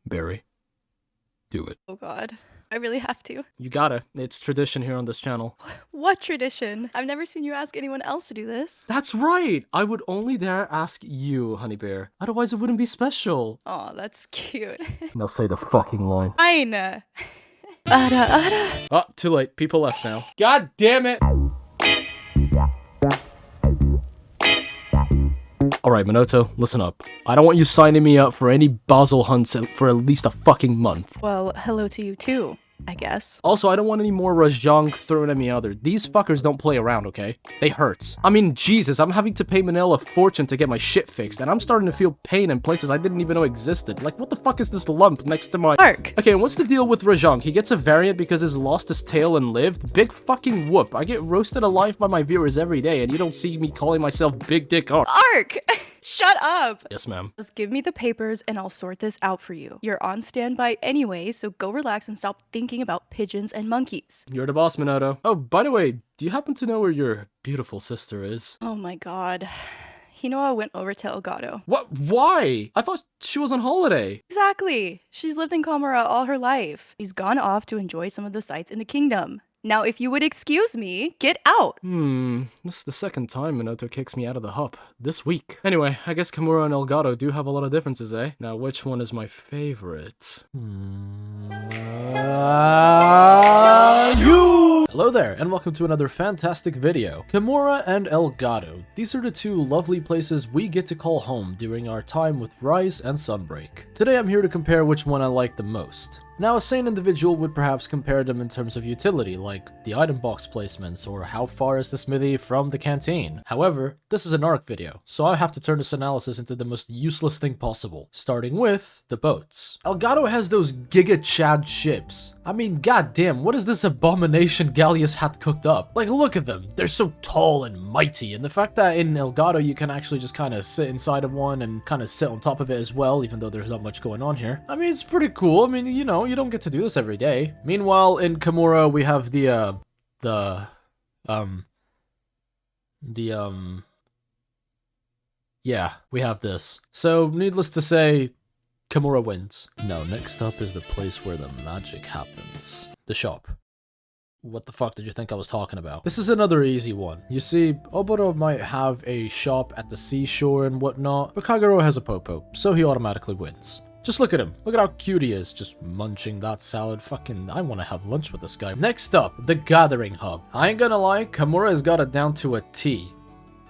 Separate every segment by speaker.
Speaker 1: Barry, do it.
Speaker 2: Oh god. I really have to.
Speaker 1: You gotta. It's tradition here on this channel.
Speaker 2: What tradition? I've never seen you ask anyone else to do this.
Speaker 1: That's right! I would only dare ask you, honey bear. Otherwise it wouldn't be special.
Speaker 2: Aw, that's cute.
Speaker 1: Now say the fucking line.
Speaker 2: Fine. Ara.
Speaker 1: Oh, too late. People left now. God damn it! Alright, Minoto, listen up. I don't want you signing me up for any Basel hunts for at least a fucking month.
Speaker 2: Well, hello to you too, I guess.
Speaker 1: Also, I don't want any more Rajang thrown at me either. These fuckers don't play around, okay? They hurt. I mean, Jesus, I'm having to pay Manel a fortune to get my shit fixed, and I'm starting to feel pain in places I didn't even know existed. Like, what the fuck is this lump next to my—
Speaker 2: Ark!
Speaker 1: Okay, and what's the deal with Rajang? He gets a variant because he's lost his tail and lived? Big fucking whoop. I get roasted alive by my viewers every day, and you don't see me calling myself Big Dick Ark.
Speaker 2: Ark! Shut up!
Speaker 1: Yes, ma'am.
Speaker 2: Just give me the papers and I'll sort this out for you. You're on standby anyway, so go relax and stop thinking about pigeons and monkeys.
Speaker 1: You're the boss, Minato. Oh, by the way, do you happen to know where your beautiful sister is?
Speaker 2: Oh my god. Hinoa went over to Elgado.
Speaker 1: What? Why? I thought she was on holiday.
Speaker 2: Exactly! She's lived in Kamura all her life. She's gone off to enjoy some of the sights in the kingdom. Now, if you would excuse me, get out!
Speaker 1: This is the second time Minoto kicks me out of the hub. This week. Anyway, I guess Kamura and Elgado do have a lot of differences, eh? Now, which one is my favorite? You! Hello there, and welcome to another fantastic video. Kamura and Elgado. These are the two lovely places we get to call home during our time with Rise and Sunbreak. Today I'm here to compare which one I like the most. Now, a sane individual would perhaps compare them in terms of utility, like the item box placements or how far is the smithy from the canteen. However, this is an ARC video, so I have to turn this analysis into the most useless thing possible, starting with the boats. Elgado has those Giga Chad ships. I mean, goddamn, what is this abomination Gallius had cooked up? Like, look at them. They're so tall and mighty, and the fact that in Elgado you can actually just kind of sit inside of one and kind of sit on top of it as well, even though there's not much going on here. I mean, it's pretty cool. I mean, you know, you don't get to do this every day. Meanwhile, in Kamura, we have yeah, we have this. So, needless to say, Kamura wins. Now, next up is the place where the magic happens. The shop. What the fuck did you think I was talking about? This is another easy one. You see, Oboro might have a shop at the seashore and whatnot, but Kagero has a popo, so he automatically wins. Just look at him. Look at how cute he is, just munching that salad. Fucking, I want to have lunch with this guy. Next up, the Gathering Hub. I ain't gonna lie, Kamura has got it down to a T.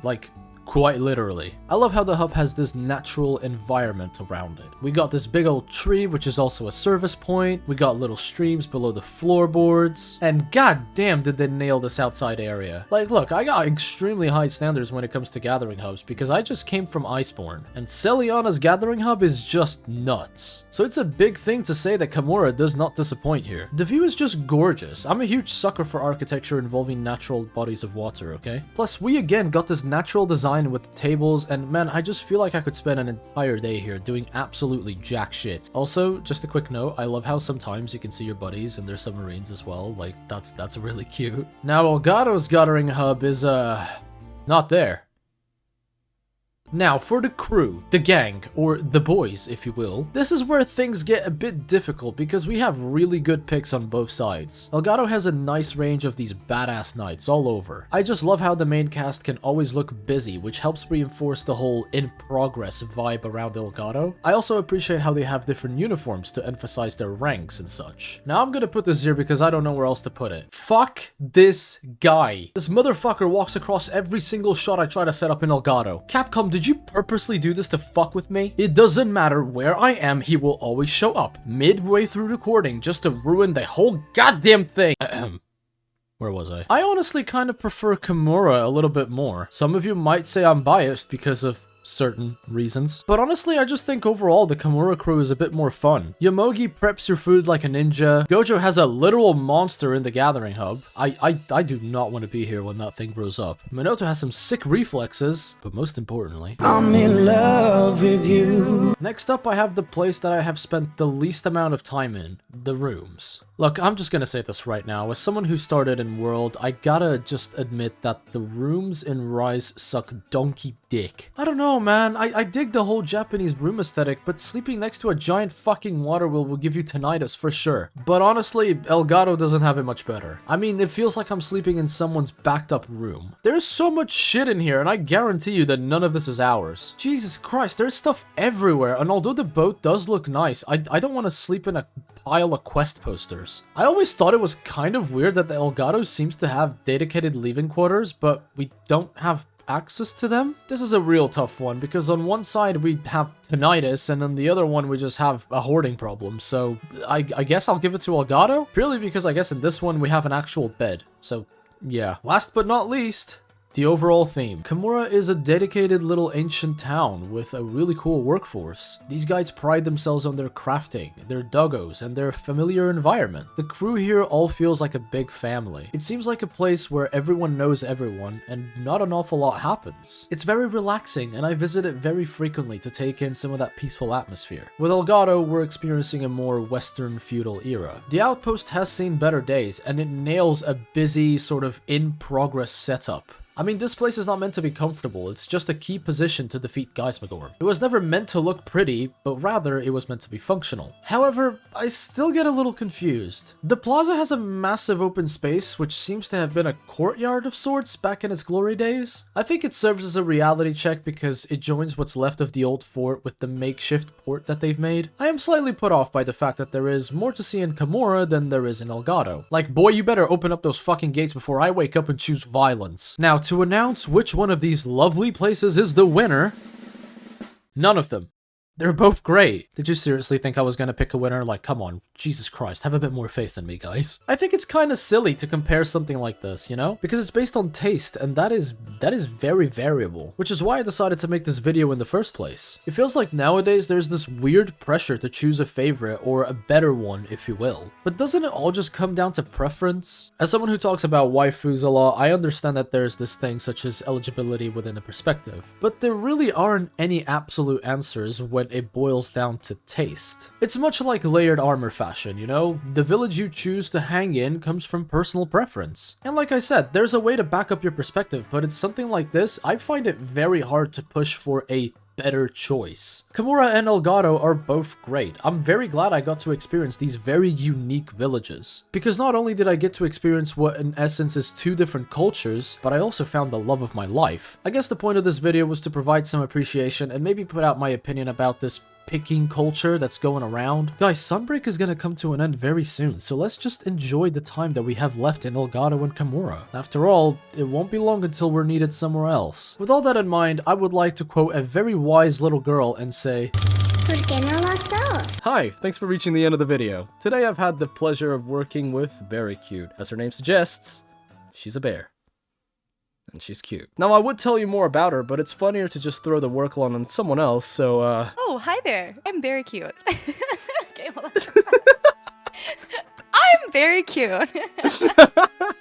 Speaker 1: Like, quite literally. I love how the hub has this natural environment around it. We got this big old tree, which is also a service point. We got little streams below the floorboards. And goddamn did they nail this outside area. Like, look, I got extremely high standards when it comes to gathering hubs because I just came from Iceborne. And Celiana's gathering hub is just nuts. So it's a big thing to say that Kamura does not disappoint here. The view is just gorgeous. I'm a huge sucker for architecture involving natural bodies of water, okay? Plus, we again got this natural design with the tables, and man, I just feel like I could spend an entire day here doing absolutely jack shit. Also, just a quick note, I love how sometimes you can see your buddies and their submarines as well. Like, that's really cute. Now, Elgado's gathering hub is, not there. Now, for the crew, the gang, or the boys, if you will, this is where things get a bit difficult because we have really good picks on both sides. Elgado has a nice range of these badass knights all over. I just love how the main cast can always look busy, which helps reinforce the whole in progress vibe around Elgado. I also appreciate how they have different uniforms to emphasize their ranks and such. Now, I'm gonna put this here because I don't know where else to put it. Fuck this guy. This motherfucker walks across every single shot I try to set up in Elgado. Capcom, did you purposely do this to fuck with me? It doesn't matter where I am, he will always show up midway through recording just to ruin the whole goddamn thing. Where was I? I honestly kind of prefer Kamura a little bit more. Some of you might say I'm biased because of certain reasons, but honestly I just think overall the Kamura crew is a bit more fun. Yomogi preps your food like a ninja. Gojo has a literal monster in the gathering hub. I do not want to be here when that thing grows up. Minoto has some sick reflexes, but most importantly, I'm in love with you. Next up, I have the place that I have spent the least amount of time in, the rooms. Look, I'm just gonna say this right now. As someone who started in World, I gotta just admit that the rooms in Rise suck donkey dick. I don't know, man. I dig the whole Japanese room aesthetic, but sleeping next to a giant fucking water wheel will give you tinnitus for sure. But honestly, Elgado doesn't have it much better. I mean, it feels like I'm sleeping in someone's backed up room. There's so much shit in here, and I guarantee you that none of this is ours. Jesus Christ, there's stuff everywhere, and although the boat does look nice, I don't want to sleep in a pile of quest posters. I always thought it was kind of weird that the Elgado seems to have dedicated living quarters, but we don't have access to them. This is a real tough one, because on one side we have tinnitus, and on the other one we just have a hoarding problem, so I guess I'll give it to Elgado, purely because I guess in this one we have an actual bed, so yeah. Last but not least, the overall theme. Kamura is a dedicated little ancient town with a really cool workforce. These guys pride themselves on their crafting, their doggos, and their familiar environment. The crew here all feels like a big family. It seems like a place where everyone knows everyone and not an awful lot happens. It's very relaxing, and I visit it very frequently to take in some of that peaceful atmosphere. With Elgado, we're experiencing a more western feudal era. The outpost has seen better days, and it nails a busy, sort of in-progress setup. I mean, this place is not meant to be comfortable, it's just a key position to defeat Geismagorn. It was never meant to look pretty, but rather it was meant to be functional. However, I still get a little confused. The plaza has a massive open space, which seems to have been a courtyard of sorts back in its glory days. I think it serves as a reality check because it joins what's left of the old fort with the makeshift port that they've made. I am slightly put off by the fact that there is more to see in Kamura than there is in Elgado. Like, boy, you better open up those fucking gates before I wake up and choose violence. Now, to announce which one of these lovely places is the winner, none of them. They're both great. Did you seriously think I was gonna pick a winner? Like, come on, Jesus Christ, have a bit more faith in me, guys. I think it's kind of silly to compare something like this, you know? Because it's based on taste, and that is very variable. Which is why I decided to make this video in the first place. It feels like nowadays there's this weird pressure to choose a favorite, or a better one, if you will. But doesn't it all just come down to preference? As someone who talks about waifus a lot, I understand that there's this thing such as eligibility within a perspective. But there really aren't any absolute answers when it boils down to taste. It's much like layered armor fashion, you know? The village you choose to hang in comes from personal preference. And like I said, there's a way to back up your perspective, but it's something like this, I find it very hard to push for a better choice. Kamura and Elgado are both great. I'm very glad I got to experience these very unique villages. Because not only did I get to experience what in essence is two different cultures, but I also found the love of my life. I guess the point of this video was to provide some appreciation and maybe put out my opinion about this picking culture that's going around. Guys, Sunbreak is gonna come to an end very soon, so let's just enjoy the time that we have left in Elgado and Kamura. After all, it won't be long until we're needed somewhere else. With all that in mind, I would like to quote a very wise little girl and say, "Hi, thanks for reaching the end of the video. Today I've had the pleasure of working with Bearicute. As her name suggests, she's a bear. And she's cute. Now, I would tell you more about her, but it's funnier to just throw the workload on someone else, so,
Speaker 2: Oh, hi there. I'm very cute. Okay, hold on. I'm very cute.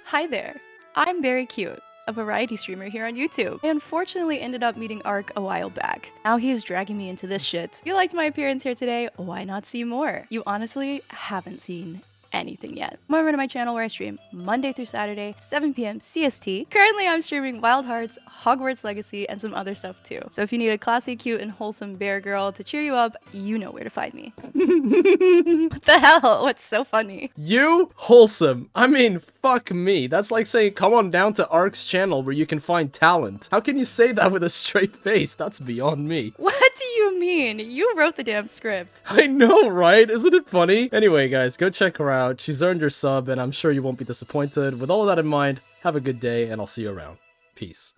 Speaker 2: Hi there. I'm very cute. A variety streamer here on YouTube. I unfortunately ended up meeting Ark a while back. Now he is dragging me into this shit. If you liked my appearance here today, why not see more? You honestly haven't seen anything yet. Come over to my channel where I stream Monday through Saturday, 7 p.m. CST. Currently, I'm streaming Wild Hearts, Hogwarts Legacy, and some other stuff too. So if you need a classy, cute, and wholesome bear girl to cheer you up, you know where to find me. What the hell? What's so funny?
Speaker 1: You? Wholesome. I mean, fuck me. That's like saying come on down to Ark's channel where you can find talent. How can you say that with a straight face? That's beyond me.
Speaker 2: What do you mean? You wrote the damn script.
Speaker 1: I know, right? Isn't it funny? Anyway, guys, go check her out. She's earned your sub, and I'm sure you won't be disappointed. With all of that in mind, have a good day, and I'll see you around. Peace.